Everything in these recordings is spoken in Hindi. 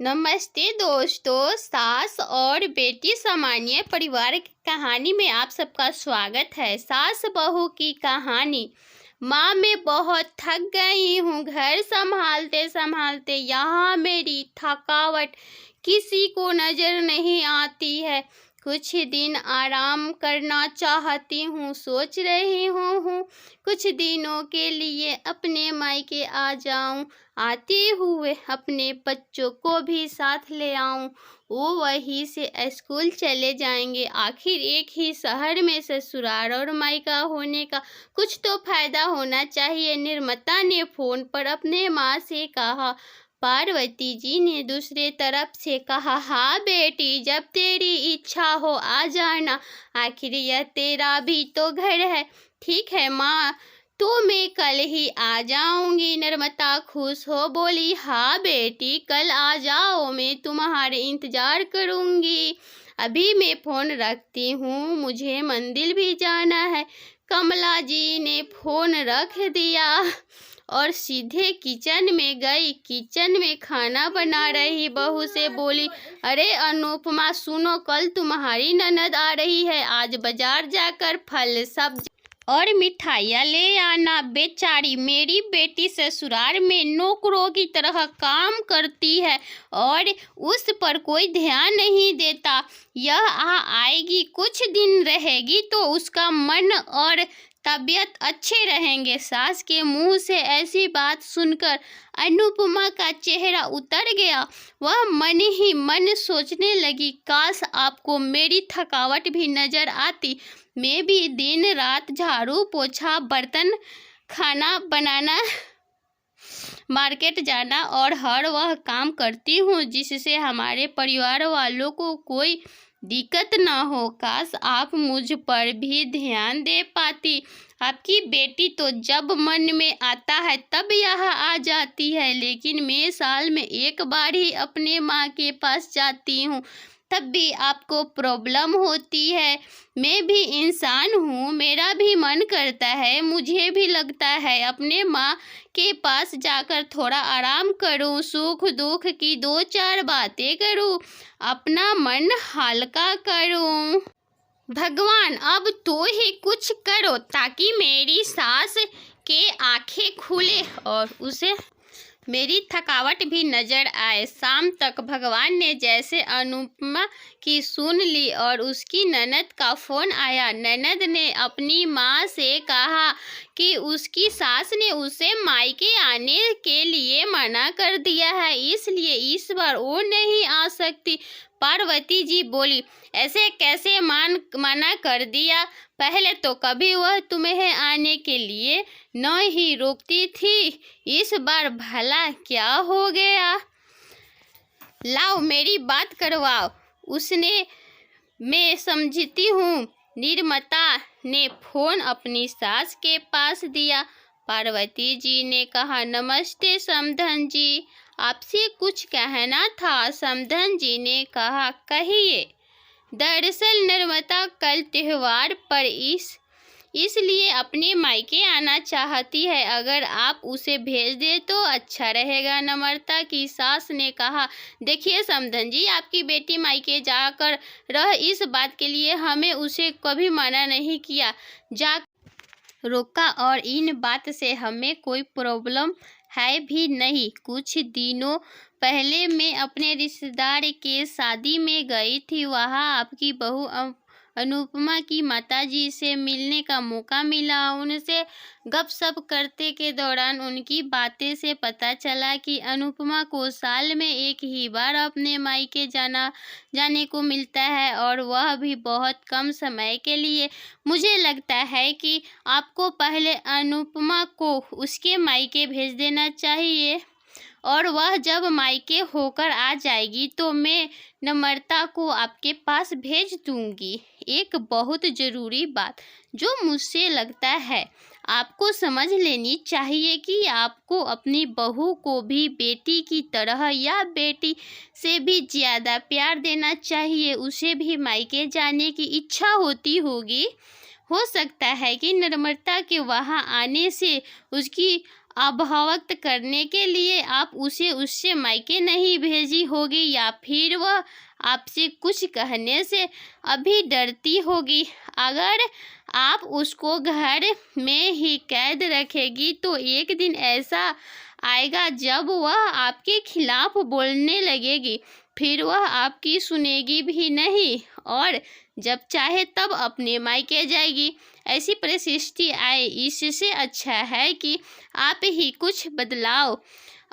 नमस्ते दोस्तों, सास और बेटी सामान्य परिवार की कहानी में आप सबका स्वागत है। सास बहू की कहानी। माँ, मैं बहुत थक गई हूँ। घर संभालते संभालते यहाँ मेरी थकावट किसी को नजर नहीं आती है। कुछ दिन आराम करना चाहती हूँ। सोच रही हूँ कुछ दिनों के लिए अपने मायके आ जाऊँ। आते हुए अपने बच्चों को भी साथ ले आऊं। वो वहीं से स्कूल चले जाएंगे। आखिर एक ही शहर में ससुराल और मायका होने का कुछ तो फायदा होना चाहिए। निर्मता ने फोन पर अपने माँ से कहा। पार्वती जी ने दूसरे तरफ से कहा, हाँ बेटी, जब तेरी इच्छा हो आ जाना। आखिर यह तेरा भी तो घर है। ठीक है माँ, तो मैं कल ही आ जाऊंगी। निर्मता खुश हो बोली, हाँ बेटी, कल आ जाओ, मैं तुम्हारे इंतजार करूंगी। अभी मैं फोन रखती हूँ, मुझे मंदिर भी जाना है। कमला जी ने फोन रख दिया और सीधे किचन में गई। किचन में खाना बना रही बहू से बोली, अरे अनुपमा सुनो, कल तुम्हारी ननद आ रही है। आज बाजार जाकर फल सब्जी और मिठाइयाँ ले आना। बेचारी मेरी बेटी ससुराल में नौकरों की तरह काम करती है और उस पर कोई ध्यान नहीं देता। यह आएगी, कुछ दिन रहेगी तो उसका मन और तबीयत अच्छे रहेंगे। सास के मुंह से ऐसी बात सुनकर अनुपमा का चेहरा उतर गया। वह मन ही मन सोचने लगी, काश आपको मेरी थकावट भी नजर आती। मैं भी दिन रात झाड़ू पोछा, बर्तन, खाना बनाना, मार्केट जाना और हर वह काम करती हूँ जिससे हमारे परिवार वालों को कोई दिक्कत ना हो। काश आप मुझ पर भी ध्यान दे पाती। आपकी बेटी तो जब मन में आता है तब यहाँ आ जाती है, लेकिन मैं साल में एक बार ही अपने माँ के पास जाती हूँ, तब भी आपको प्रॉब्लम होती है। मैं भी इंसान हूँ, मेरा भी मन करता है, मुझे भी लगता है अपने माँ के पास जाकर थोड़ा आराम करूँ, सुख दुख की दो चार बातें करूँ, अपना मन हल्का करूँ। भगवान, अब तो ही कुछ करो ताकि मेरी सास के आंखें खुले और उसे मेरी थकावट भी नजर आए। शाम तक भगवान ने जैसे अनुपमा की सुन ली और उसकी ननद का फोन आया। ननद ने अपनी माँ से कहा कि उसकी सास ने उसे मायके आने के लिए मना कर दिया है, इसलिए इस बार वो नहीं आ सकती। पार्वती जी बोली, ऐसे कैसे मना कर दिया? पहले तो कभी वह तुम्हें आने के लिए न ही रोकती थी, इस बार भला क्या हो गया? लाओ मेरी बात करवाओ उसने, मैं समझती हूँ। निर्मता ने फोन अपनी सास के पास दिया। पार्वती जी ने कहा, नमस्ते समधन जी, आपसे कुछ कहना था। समधन जी ने कहा, कहिए। दरअसल निर्मता कल त्योहार पर इसलिए अपने मायके आना चाहती है, अगर आप उसे भेज दे तो अच्छा रहेगा। नम्रता की सास ने कहा, देखिए समधन जी, आपकी बेटी मायके जाकर रह, इस बात के लिए हमें उसे कभी मना नहीं किया, जा रोका, और इन बात से हमें कोई प्रॉब्लम है भी नहीं। कुछ दिनों पहले मैं अपने रिश्तेदार के शादी में गई थी, वहाँ आपकी बहू अनुपमा की माताजी से मिलने का मौका मिला। उनसे गपशप करते के दौरान उनकी बातें से पता चला कि अनुपमा को साल में एक ही बार अपने मायके जाने को मिलता है, और वह भी बहुत कम समय के लिए। मुझे लगता है कि आपको पहले अनुपमा को उसके मायके भेज देना चाहिए, और वह जब मायके होकर आ जाएगी तो मैं नम्रता को आपके पास भेज दूंगी। एक बहुत ज़रूरी बात जो मुझसे लगता है आपको समझ लेनी चाहिए कि आपको अपनी बहू को भी बेटी की तरह या बेटी से भी ज़्यादा प्यार देना चाहिए। उसे भी मायके जाने की इच्छा होती होगी। हो सकता है कि नम्रता के वहाँ आने से उसकी अभिव्यक्त करने के लिए आप उससे मायके नहीं भेजी होगी, या फिर वह आपसे कुछ कहने से अभी डरती होगी। अगर आप उसको घर में ही कैद रखेगी तो एक दिन ऐसा आएगा जब वह आपके खिलाफ बोलने लगेगी, फिर वह आपकी सुनेगी भी नहीं और जब चाहे तब अपने मायके जाएगी। ऐसी परिस्थिति आए, इससे अच्छा है कि आप ही कुछ बदलाव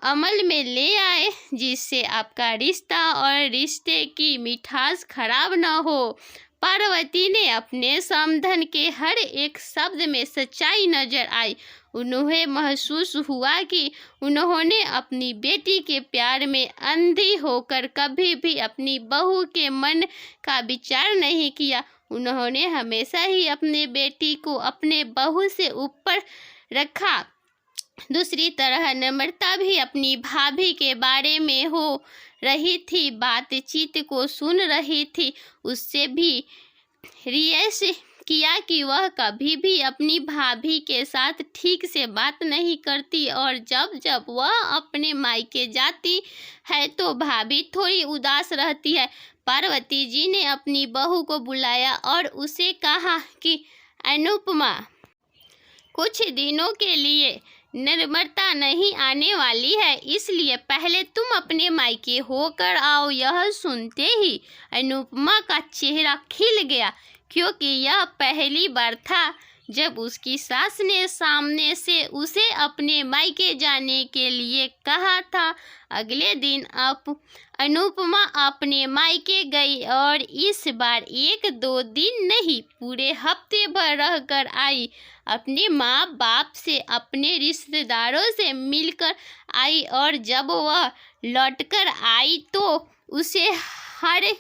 अमल में ले आए जिससे आपका रिश्ता और रिश्ते की मिठास खराब न हो। पार्वती ने अपने समधन के हर एक शब्द में सच्चाई नजर आई। उन्हें महसूस हुआ कि उन्होंने अपनी बेटी के प्यार में अंधी होकर कभी भी अपनी बहू के मन का विचार नहीं किया। उन्होंने हमेशा ही अपनी बेटी को अपने बहू से ऊपर रखा। दूसरी तरह नम्रता भी अपनी भाभी के बारे में हो रही थी, बातचीत को सुन रही थी। उससे भी रियस किया कि वह कभी भी अपनी भाभी के साथ ठीक से बात नहीं करती और जब जब वह अपने मायके जाती है तो भाभी थोड़ी उदास रहती है। पार्वती जी ने अपनी बहू को बुलाया और उसे कहा कि अनुपमा, कुछ दिनों के लिए नम्रता नहीं आने वाली है, इसलिए पहले तुम अपने मायके होकर आओ। यह सुनते ही अनुपमा का चेहरा खिल गया, क्योंकि यह पहली बार था जब उसकी सास ने सामने से उसे अपने मायके जाने के लिए कहा था। अगले दिन अनुपमा अपने मायके गई और इस बार 1-2 दिन नहीं, पूरे हफ्ते भर रहकर आई। अपने माँ बाप से, अपने रिश्तेदारों से मिलकर आई और जब वह लौटकर आई तो उसे हर